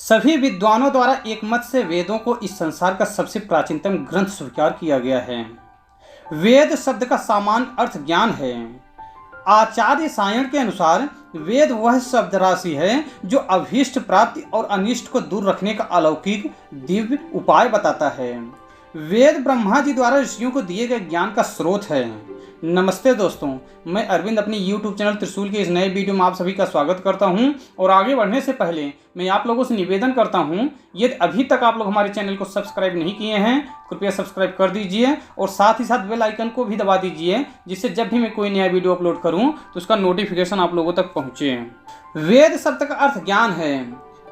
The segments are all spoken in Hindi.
सभी विद्वानों द्वारा एक मत से वेदों को इस संसार का सबसे प्राचीनतम ग्रंथ स्वीकार किया गया है। वेद शब्द का सामान्य अर्थ ज्ञान है। आचार्य सायण के अनुसार वेद वह शब्द राशि है जो अभीष्ट प्राप्ति और अनिष्ट को दूर रखने का अलौकिक दिव्य उपाय बताता है। वेद ब्रह्मा जी द्वारा ऋषियों को दिए गए ज्ञान का स्रोत है। नमस्ते दोस्तों, मैं अरविंद अपनी YouTube चैनल त्रिशूल के इस नए वीडियो में आप सभी का स्वागत करता हूं। और आगे बढ़ने से पहले मैं आप लोगों से निवेदन करता हूं, यदि अभी तक आप लोग हमारे चैनल को सब्सक्राइब नहीं किए हैं कृपया सब्सक्राइब कर दीजिए और साथ ही साथ बेल आइकन को भी दबा दीजिए, जिससे जब भी मैं कोई नया वीडियो अपलोड करूँ तो उसका नोटिफिकेशन आप लोगों तक पहुँचे। वेद शब्द का अर्थ ज्ञान है।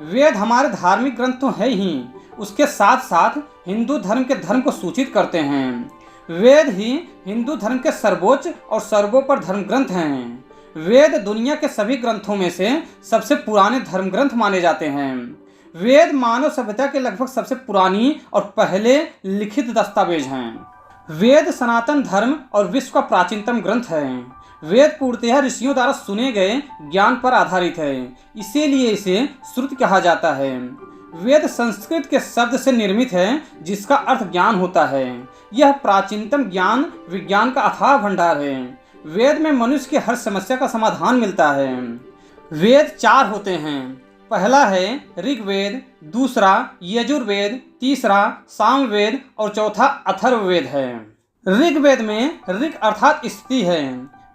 वेद हमारे धार्मिक ग्रंथ तो है ही, उसके साथ साथ हिंदू धर्म के धर्म को सूचित करते हैं। वेद ही हिंदू धर्म के सर्वोच्च और सर्वोपरि धर्म ग्रंथ हैं। वेद दुनिया के सभी ग्रंथों में से सबसे पुराने धर्म ग्रंथ माने जाते हैं। वेद मानव सभ्यता के लगभग सबसे पुरानी और पहले लिखित दस्तावेज हैं। वेद सनातन धर्म और विश्व का प्राचीनतम ग्रंथ है। वेद पूर्णतः ऋषियों द्वारा सुने गए ज्ञान पर आधारित है, इसीलिए इसे श्रुति कहा जाता है। वेद संस्कृत के शब्द से निर्मित है जिसका अर्थ ज्ञान होता है। यह प्राचीनतम ज्ञान विज्ञान का अथाह भंडार है। वेद में मनुष्य की हर समस्या का समाधान मिलता है। वेद 4 होते हैं। पहला है ऋग्वेद, दूसरा यजुर्वेद, तीसरा सामवेद और चौथा अथर्ववेद है। ऋग्वेद में ऋग अर्थात स्थिति है।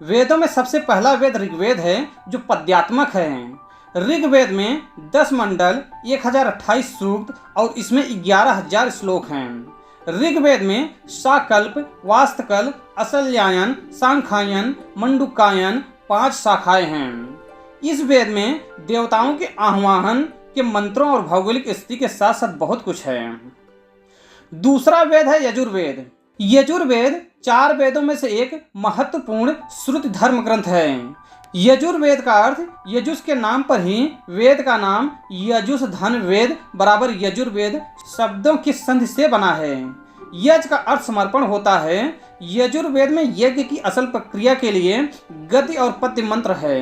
वेदों में सबसे पहला वेद ऋग्वेद है जो पद्यात्मक है। ऋग्वेद में 10 मंडल, 1028 सूक्त और इसमें 11,000 श्लोक हैं। ऋग्वेद में साकल्प, वास्तकल्प, असल्यायन, सांख्यायन, मंडूकायन 5 शाखाएं हैं। इस वेद में देवताओं के आह्वान के मंत्रों और भौगोलिक स्थिति के साथ साथ बहुत कुछ है। दूसरा वेद है यजुर्वेद। यजुर्वेद 4 वेदों में से एक महत्वपूर्ण श्रुति धर्म ग्रंथ है। यजुर्वेद का अर्थ यजुष के नाम पर ही वेद का नाम यजुष धन वेद बराबर यजुर्वेद शब्दों की संधि से बना है। यज का अर्थ समर्पण होता है। यजुर्वेद में यज्ञ की असल प्रक्रिया के लिए गति और पद्य मंत्र है।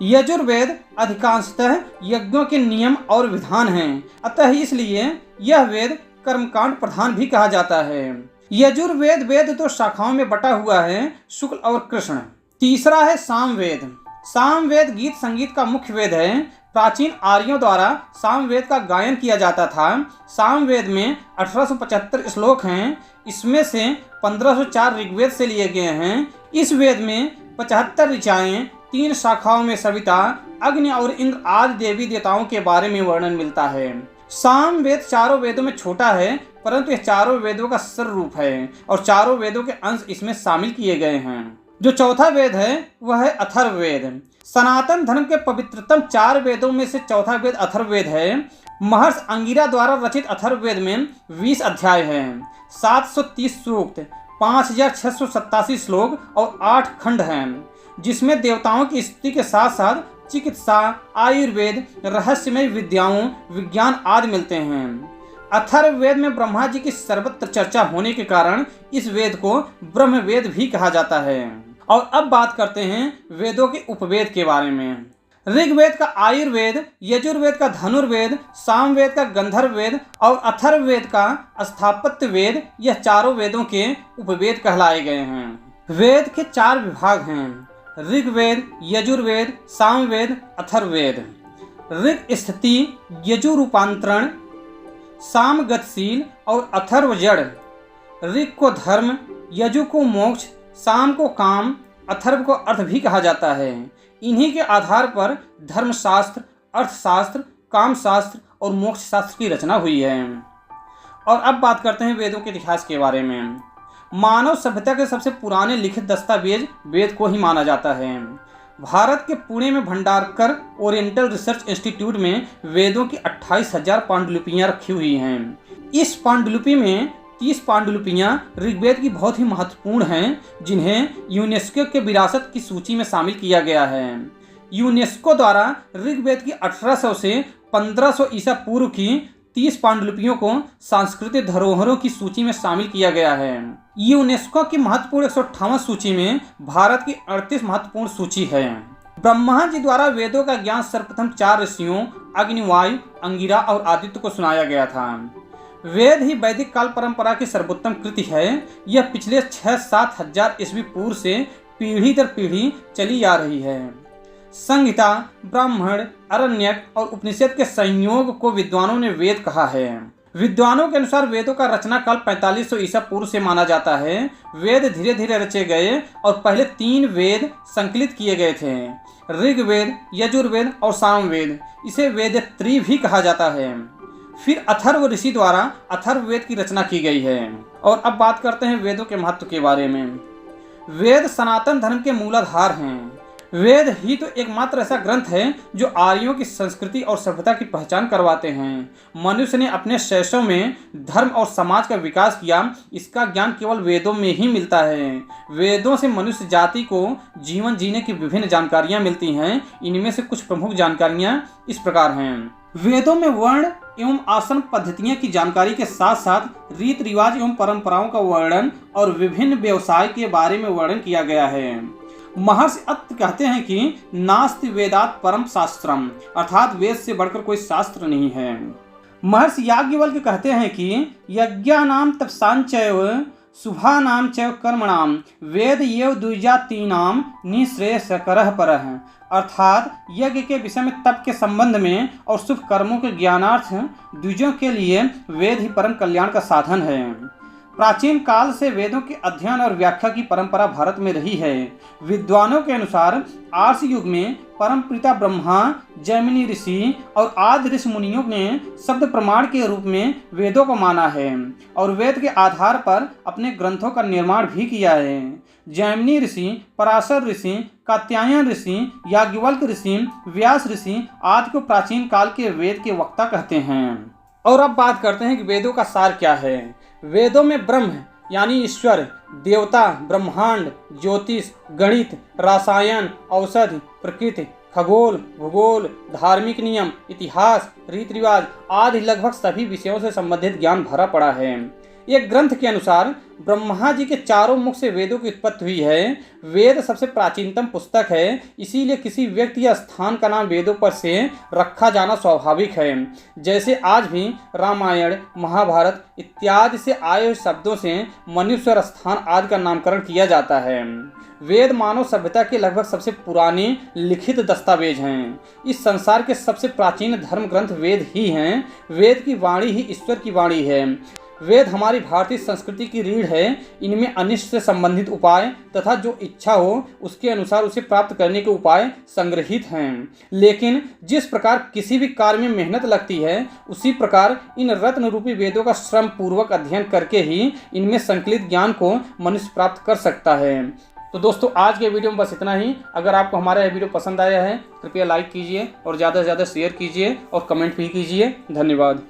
यजुर्वेद अधिकांशतः यज्ञों के नियम और विधान हैं, अतः इसलिए यह वेद कर्मकांड प्रधान भी कहा जाता है। यजुर्वेद वेद 2 शाखाओं में बटा हुआ है, शुक्ल और कृष्ण। तीसरा है सामवेद। सामवेद गीत संगीत का मुख्य वेद है। प्राचीन आर्यों द्वारा सामवेद का गायन किया जाता था। सामवेद में 1875 श्लोक हैं। इसमें से 1504 ऋग्वेद से लिए गए हैं। इस वेद में 75 ऋचाएं, 3 शाखाओं में सविता, अग्नि और इंद्र आदि देवी देवताओं के बारे में वर्णन मिलता है। सामवेद 4 वेदों में छोटा है, परंतु यह 4 वेदों का सर रूप है और 4 वेदों के अंश इसमें शामिल किए गए हैं। जो चौथा वेद है वह है अथर्ववेद। सनातन धर्म के पवित्रतम 4 वेदों में से चौथा वेद अथर्ववेद है। महर्षि अंगिरा द्वारा रचित अथर्ववेद में 20 अध्याय हैं, 730 सूक्त, 5687 श्लोक और 8 खंड हैं, जिसमें देवताओं की स्तुति के साथ साथ चिकित्सा, आयुर्वेद, रहस्यमय विद्याओं, विज्ञान आदि मिलते हैं। अथर्ववेद में ब्रह्मा जी की सर्वत्र चर्चा होने के कारण इस वेद को ब्रह्मवेद भी कहा जाता है। और अब बात करते हैं वेदों के उपवेद के बारे में। ऋग्वेद का आयुर्वेद, यजुर्वेद का धनुर्वेद, सामवेद का गंधर्व वेद और अथर्ववेद का स्थापत्य वेद, यह 4 वेदों के उपवेद कहलाए गए हैं। वेद के 4 विभाग हैं, ऋग्वेद, यजुर्वेद, सामवेद, अथर्ववेद। ऋग स्थिति, यजु रूपांतरण, साम गतिशील और अथर्व जड़। ऋग को धर्म, यजु को मोक्ष, साम को काम, अथर्व को अर्थ भी कहा जाता है। इन्हीं के आधार पर धर्मशास्त्र, अर्थशास्त्र, कामशास्त्र और मोक्ष शास्त्र की रचना हुई है। और अब बात करते हैं वेदों के इतिहास के बारे में। मानव सभ्यता के सबसे पुराने लिखित दस्तावेज वेद को ही माना जाता है। भारत के पुणे में भंडारकर ओरिएंटल रिसर्च इंस्टीट्यूट में वेदों की 28,000 पांडुलिपियां रखी हुई हैं। इस पांडुलिपि में 30 पांडुलिपियां ऋग्वेद की बहुत ही महत्वपूर्ण हैं, जिन्हें यूनेस्को के विरासत की सूची में शामिल किया गया है। यूनेस्को द्वारा ऋग्वेद की 1800 से 1500 ईसा पूर्व की 30 पांडुलिपियों को सांस्कृतिक धरोहरों की सूची में शामिल किया गया है। यूनेस्को की महत्वपूर्ण 158 सूची में भारत की 38 महत्वपूर्ण सूची है। ब्रह्मा जी द्वारा वेदों का ज्ञान सर्वप्रथम 4 ऋषियों अग्नि, वायु, अंगिरा और आदित्य को सुनाया गया था। वेद ही वैदिक काल परंपरा की सर्वोत्तम कृति है। यह पिछले 6-7 हजार ईस्वी पूर्व से पीढ़ी दर पीढ़ी चली आ रही है। संहिता, ब्राह्मण, अरण्यक और उपनिषद के संयोग को विद्वानों ने वेद कहा है। विद्वानों के अनुसार वेदों का रचना काल 4500 ईसा पूर्व से माना जाता है। वेद धीरे धीरे रचे गए और पहले 3 वेद संकलित किए गए थे, ऋग्वेद, यजुर्वेद और सामवेद। इसे वेदत्रयी भी कहा जाता है। फिर अथर्व ऋषि द्वारा अथर्ववेद की रचना की गई है। और अब बात करते हैं वेदों के महत्व के बारे में। वेद सनातन धर्म के मूलाधार हैं। वेद ही तो एकमात्र ऐसा ग्रंथ है जो आर्यों की संस्कृति और सभ्यता की पहचान करवाते हैं। मनुष्य ने अपने शैशव में धर्म और समाज का विकास किया, इसका ज्ञान केवल वेदों में ही मिलता है। वेदों से मनुष्य जाति को जीवन जीने की विभिन्न जानकारियां मिलती हैं। इनमें से कुछ प्रमुख जानकारियां इस प्रकार हैं। वेदों में वर्ण एवं आसन पद्धतियों की जानकारी के साथ साथ रीति रिवाज एवं परंपराओं का वर्णन और विभिन्न व्यवसाय के बारे में वर्णन किया गया है। महर्षि अत्रि कहते हैं कि नास्ति वेदात् परम शास्त्रम, अर्थात वेद से बढ़कर कोई शास्त्र नहीं है। महर्षि याज्ञवल्क्य कहते हैं कि यज्ञानां तपसांचैव शुभानां चैव कर्मणां वेद एव द्विजातीनां निःश्रेयस्करः परः, अर्थात यज्ञ के विषय में, तप के संबंध में और शुभ कर्मों के ज्ञानार्थ द्विजों के लिए वेद ही परम कल्याण का साधन है। प्राचीन काल से वेदों के अध्ययन और व्याख्या की परंपरा भारत में रही है। विद्वानों के अनुसार आर्ष युग में परम पिता ब्रह्मा, जैमिनी ऋषि और आदि ऋषि मुनियों ने शब्द प्रमाण के रूप में वेदों को माना है और वेद के आधार पर अपने ग्रंथों का निर्माण भी किया है। जैमिनी ऋषि, पराशर ऋषि, कात्यायन ऋषि, याज्ञवल्क्य ऋषि, व्यास ऋषि आदि को प्राचीन काल के वेद के वक्ता कहते हैं। और अब बात करते हैं कि वेदों का सार क्या है। वेदों में ब्रह्म यानी ईश्वर, देवता, ब्रह्मांड, ज्योतिष, गणित, रसायन, औषधि, प्रकृति, खगोल, भूगोल, धार्मिक नियम, इतिहास, रीति रिवाज आदि लगभग सभी विषयों से संबंधित ज्ञान भरा पड़ा है। एक ग्रंथ के अनुसार ब्रह्मा जी के 4 मुख से वेदों की उत्पत्ति हुई है। वेद सबसे प्राचीनतम पुस्तक है, इसीलिए किसी व्यक्ति या स्थान का नाम वेदों पर से रखा जाना स्वाभाविक है। जैसे आज भी रामायण, महाभारत इत्यादि से आए हुए शब्दों से मनुष्य और स्थान आदि का नामकरण किया जाता है। वेद मानव सभ्यता के लगभग सबसे पुराने लिखित दस्तावेज हैं। इस संसार के सबसे प्राचीन धर्म ग्रंथ वेद ही हैं। वेद की वाणी ही ईश्वर की वाणी है। वेद हमारी भारतीय संस्कृति की रीढ़ है। इनमें अनिष्ट से संबंधित उपाय तथा जो इच्छा हो उसके अनुसार उसे प्राप्त करने के उपाय संग्रहित हैं। लेकिन जिस प्रकार किसी भी कार्य में मेहनत लगती है, उसी प्रकार इन रत्न रूपी वेदों का श्रम पूर्वक अध्ययन करके ही इनमें संकलित ज्ञान को मनुष्य प्राप्त कर सकता है। तो दोस्तों, आज के वीडियो में बस इतना ही। अगर आपको हमारा यह वीडियो पसंद आया है, कृपया लाइक कीजिए और ज़्यादा से ज़्यादा शेयर कीजिए और कमेंट भी कीजिए। धन्यवाद।